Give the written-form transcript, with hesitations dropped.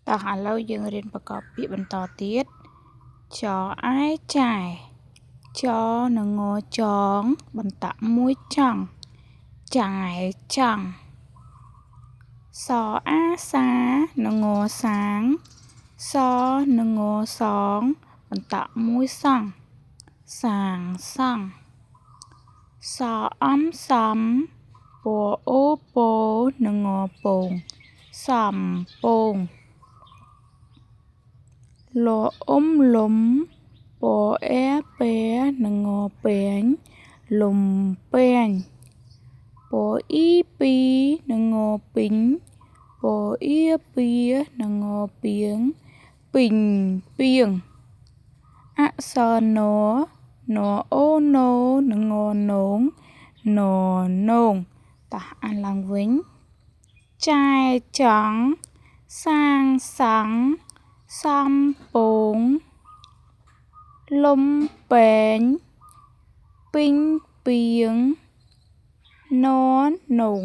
តោះឥឡូវយើងរៀនប្រកបពាក្យបន្តទៀតចឯចាយចនឹងងចងបន្តមួយចង់ចាយចង់សអាសានឹងងសាងសនឹងងសងបន្តមួយសង់សាងសង់សអំសំពអូពោនឹងងពងសំពងលអ៊ុំលំពអែពេនឹងងពែងលំពែងពអ៊ីពីនឹងងពីងពអ៊ីពីនឹងងពីងពីងពីងអក្សរណណអូណូនឹងងនងណនងតោះអានឡើងវិញចែចង់សាងសង់សំពងលំពែងពីងពីងននង